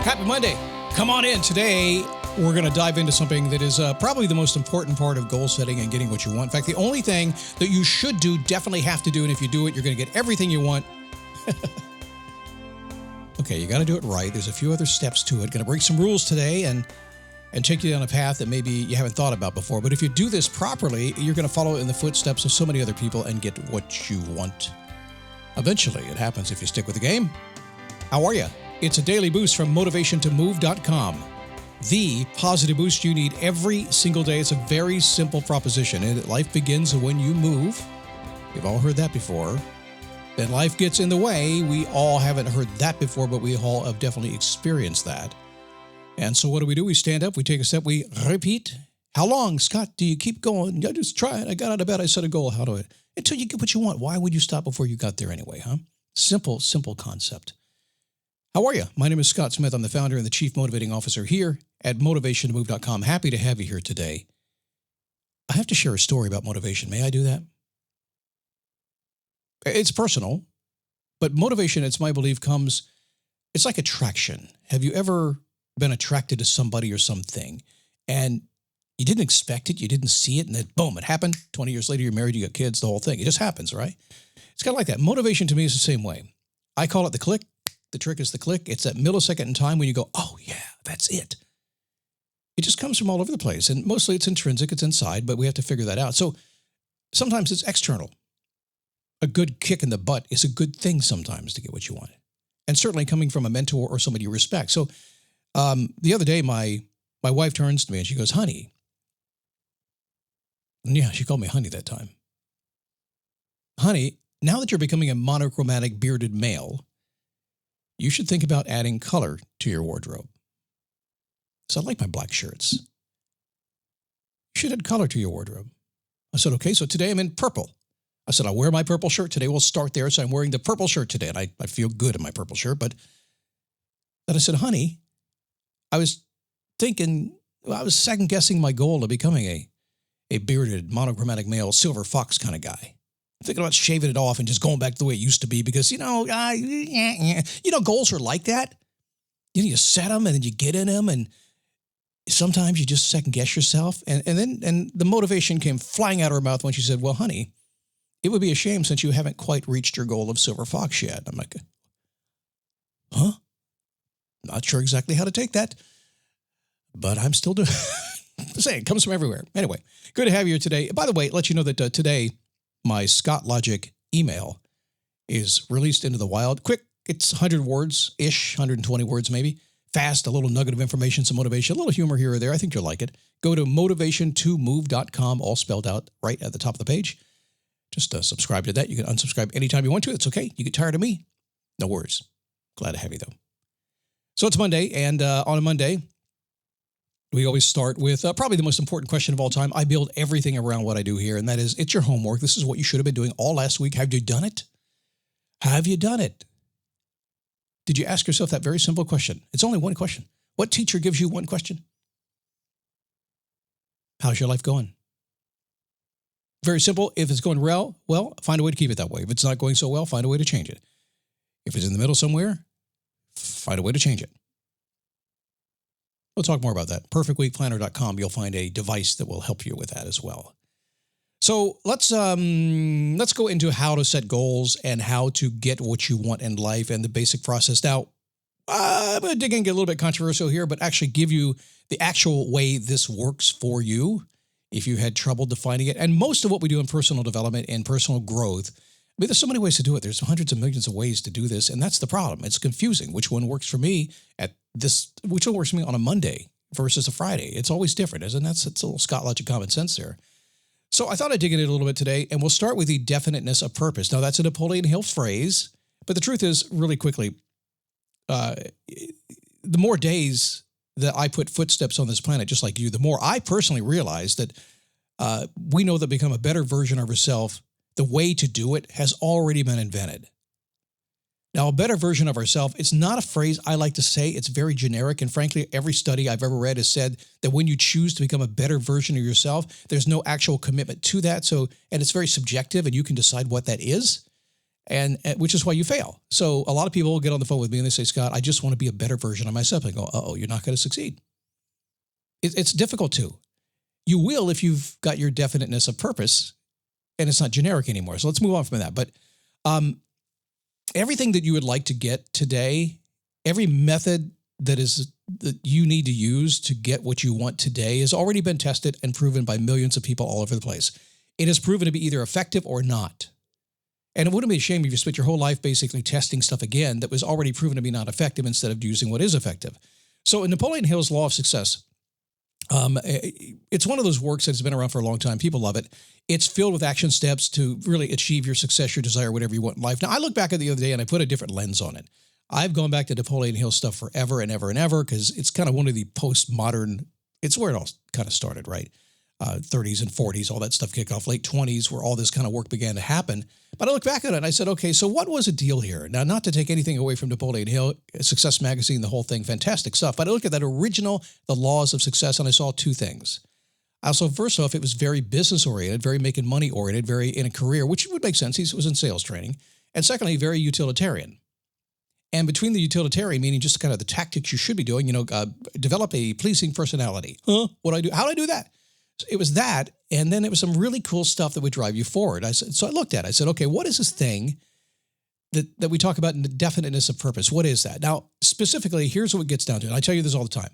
Happy Monday. Come on in. Today, we're going to dive into something that is probably the most important part of goal setting and getting what you want. In fact, the only thing that you should do, definitely have to do, and if you do it, you're going to get everything you want. Okay, you got to do it right. There's a few other steps to it. Going to break some rules today and take you down a path that maybe you haven't thought about before. But if you do this properly, you're going to follow in the footsteps of so many other people and get what you want. Eventually, it happens if you stick with the game. How are you? It's a daily boost from motivationtomove.com. The positive boost you need every single day. It's a very simple proposition. And life begins when you move. We've all heard that before. Then life gets in the way. We all haven't heard that before, but we all have definitely experienced that. And so what do? We stand up, we take a step, we repeat. How long, Scott, do you keep going? I just try it. I got out of bed, I set a goal. How do I? Until you get what you want. Why would you stop before you got there anyway, huh? Simple concept. How are you? My name is Scott Smith. I'm the founder and the Chief Motivating Officer here at motivationtomove.com. Happy to have you here today. I have to share a story about motivation. May I do that? It's personal, but motivation, it's my belief, it's like attraction. Have you ever been attracted to somebody or something and you didn't expect it, you didn't see it, and then boom, it happened. 20 years later, you're married, you got kids, the whole thing. It just happens, right? It's kind of like that. Motivation to me is the same way. I call it the click. The trick is the click. It's that millisecond in time when you go, oh yeah, that's it. It just comes from all over the place. And mostly it's intrinsic, it's inside, but we have to figure that out. So sometimes it's external. A good kick in the butt is a good thing sometimes to get what you want. And certainly coming from a mentor or somebody you respect. So the other day, my wife turns to me and she goes, honey. And yeah, she called me honey that time. Honey, now that you're becoming a monochromatic bearded male, you should think about adding color to your wardrobe. So I like my black shirts. You should add color to your wardrobe. I said, okay, so today I'm in purple. I said, I'll wear my purple shirt today. We'll start there. So I'm wearing the purple shirt today. And I feel good in my purple shirt. But then I said, honey, I was second guessing my goal of becoming a bearded, monochromatic male, silver fox kind of guy. Thinking about shaving it off and just going back to the way it used to be because, goals are like that. You set them and then you get in them and sometimes you just second guess yourself. And then the motivation came flying out of her mouth when she said, well, honey, it would be a shame since you haven't quite reached your goal of silver fox yet. I'm like, huh? Not sure exactly how to take that, but I'm still doing saying it comes from everywhere. Anyway, good to have you here today. By the way, let you know that today, my Scott Logic email is released into the wild. Quick, it's 100 words-ish, 120 words maybe. Fast, a little nugget of information, some motivation, a little humor here or there. I think you'll like it. Go to motivationtomove.com, all spelled out right at the top of the page. Just subscribe to that. You can unsubscribe anytime you want to. It's okay. You get tired of me? No worries. Glad to have you, though. So it's Monday, and on a Monday, we always start with probably the most important question of all time. I build everything around what I do here, and that is, it's your homework. This is what you should have been doing all last week. Have you done it? Have you done it? Did you ask yourself that very simple question? It's only one question. What teacher gives you one question? How's your life going? Very simple. If it's going well, find a way to keep it that way. If it's not going so well, find a way to change it. If it's in the middle somewhere, find a way to change it. We'll talk more about that. Perfectweekplanner.com. You'll find a device that will help you with that as well. So let's go into how to set goals and how to get what you want in life and the basic process. Now, I'm going to dig in and get a little bit controversial here, but actually give you the actual way this works for you if you had trouble defining it. And most of what we do in personal development and personal growth, there's so many ways to do it. There's hundreds of millions of ways to do this, and that's the problem. It's confusing. Which one works for me which one works for me on a Monday versus a Friday? It's always different, isn't it? It's a little Scott Logic common sense there. So I thought I'd dig in it a little bit today, and we'll start with the definiteness of purpose. Now, that's a Napoleon Hill phrase, but the truth is, really quickly, the more days that I put footsteps on this planet, just like you, the more I personally realize that we know that become a better version of ourselves, the way to do it has already been invented. Now, a better version of ourselves, it's not a phrase I like to say. It's very generic. And frankly, every study I've ever read has said that when you choose to become a better version of yourself, there's no actual commitment to that. And it's very subjective and you can decide what that is. and which is why you fail. So a lot of people will get on the phone with me and they say, Scott, I just want to be a better version of myself. I go, uh-oh, you're not going to succeed. It's difficult to. You will if you've got your definiteness of purpose and it's not generic anymore. So let's move on from that. But everything that you would like to get today, every method that you need to use to get what you want today has already been tested and proven by millions of people all over the place. It has proven to be either effective or not. And it wouldn't be a shame if you spent your whole life basically testing stuff again that was already proven to be not effective instead of using what is effective. So in Napoleon Hill's Law of Success, it's one of those works that's been around for a long time. People love it. It's filled with action steps to really achieve your success, your desire, whatever you want in life. Now, I look back at the other day and I put a different lens on it. I've gone back to Napoleon Hill stuff forever and ever and ever because it's kind of one of the postmodern, it's where it all kind of started, right? 30s and 40s, all that stuff kicked off, late 20s, where all this kind of work began to happen. But I look back at it and I said, okay, so what was the deal here? Now, not to take anything away from Napoleon Hill, Success Magazine, the whole thing, fantastic stuff. But I looked at that original, The Laws of Success, and I saw two things. Also, first off, it was very business-oriented, very making money-oriented, very in a career, which would make sense. He was in sales training. And secondly, very utilitarian. And between the utilitarian, meaning just kind of the tactics you should be doing, develop a pleasing personality. What do I do? How do I do that? So it was that, and then it was some really cool stuff that would drive you forward. So I looked at it. I said, okay, what is this thing that we talk about in the definiteness of purpose? What is that? Now, specifically, here's what it gets down to. And I tell you this all the time.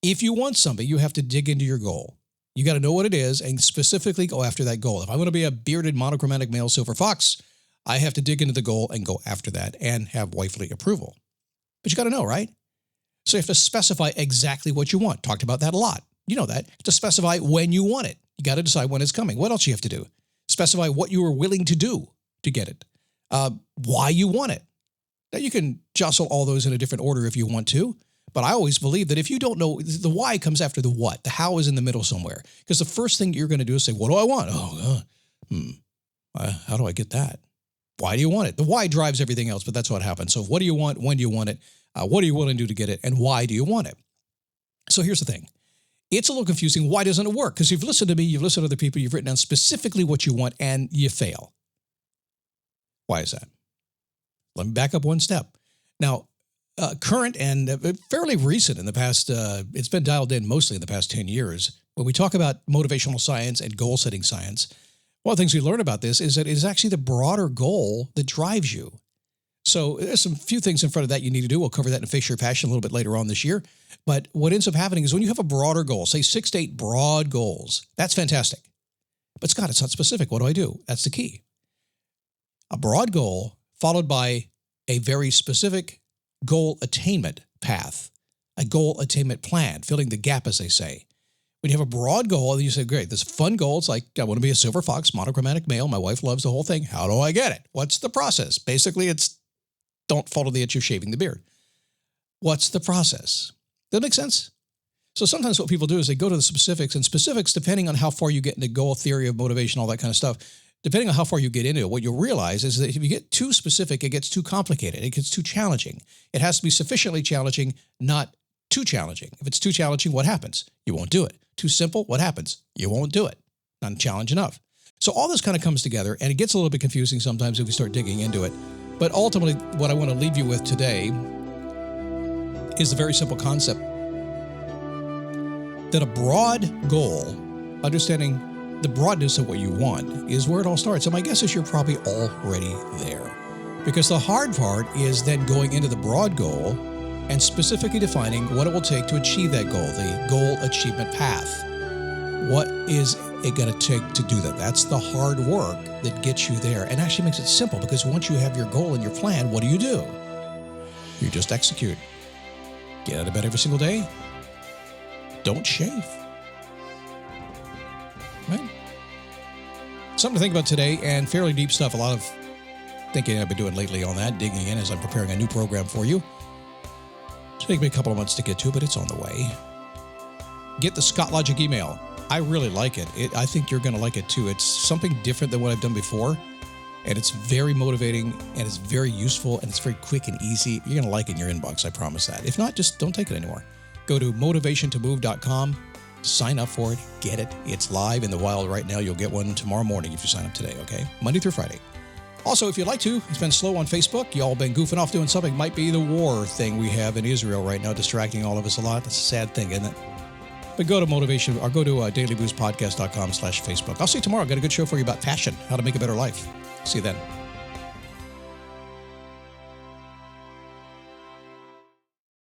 If you want something, you have to dig into your goal. You got to know what it is and specifically go after that goal. If I want to be a bearded, monochromatic male silver fox, I have to dig into the goal and go after that and have wifely approval. But you got to know, right? So you have to specify exactly what you want. Talked about that a lot. You know that. To specify when you want it. You got to decide when it's coming. What else you have to do? Specify what you are willing to do to get it. Why you want it. Now, you can jostle all those in a different order if you want to, but I always believe that if you don't know, the why comes after the what. The how is in the middle somewhere. Because the first thing you're going to do is say, what do I want? How do I get that? Why do you want it? The why drives everything else, but that's what happens. So what do you want? When do you want it? What are you willing to do to get it? And why do you want it? So here's the thing. It's a little confusing. Why doesn't it work? Because you've listened to me, you've listened to other people, you've written down specifically what you want, and you fail. Why is that? Let me back up one step. Now, current and fairly recent in the past, it's been dialed in mostly in the past 10 years. When we talk about motivational science and goal-setting science, one of the things we learn about this is that it is actually the broader goal that drives you. So there's some few things in front of that you need to do. We'll cover that in Face Your Passion a little bit later on this year. But what ends up happening is when you have a broader goal, say 6 to 8 broad goals, that's fantastic. But Scott, it's not specific. What do I do? That's the key. A broad goal followed by a very specific goal attainment path, a goal attainment plan, filling the gap, as they say. When you have a broad goal, then you say, great, this fun goal. It's like, I want to be a silver fox, monochromatic male. My wife loves the whole thing. How do I get it? What's the process? Basically, it's don't fall to the itch of shaving the beard. What's the process? Does that make sense? So sometimes what people do is they go to the specifics, and specifics, depending on how far you get into goal theory of motivation, all that kind of stuff, depending on how far you get into it, what you'll realize is that if you get too specific, it gets too complicated. It gets too challenging. It has to be sufficiently challenging, not too challenging. If it's too challenging, what happens? You won't do it. Too simple, what happens? You won't do it. Not challenge enough. So all this kind of comes together, and it gets a little bit confusing sometimes if we start digging into it. But ultimately, what I want to leave you with today is the very simple concept that a broad goal, understanding the broadness of what you want, is where it all starts. And my guess is you're probably already there. Because the hard part is then going into the broad goal and specifically defining what it will take to achieve that goal, the goal achievement path. What is it going to take to do that? That's the hard work that gets you there and actually makes it simple, because once you have your goal and your plan, what do? You just execute. Get out of bed every single day. Don't shave. Right? Something to think about today, and fairly deep stuff. A lot of thinking I've been doing lately on that, digging in as I'm preparing a new program for you. It'll take me a couple of months to get to, but it's on the way. Get the Scott Logic email. I really like it. I think you're going to like it too. It's something different than what I've done before, and it's very motivating, and it's very useful, and it's very quick and easy. You're going to like it in your inbox, I promise that. If not, just don't take it anymore. Go to motivationtomove.com, sign up for it, get it. It's live in the wild right now. You'll get one tomorrow morning if you sign up today, okay? Monday through Friday. Also, if you'd like to, it's been slow on Facebook. Y'all been goofing off doing something. Might be the war thing we have in Israel right now, distracting all of us a lot. That's a sad thing, isn't it? But go to motivation or go to dailyboostpodcast.com/Facebook. I'll see you tomorrow. I've got a good show for you about passion, how to make a better life. See you then.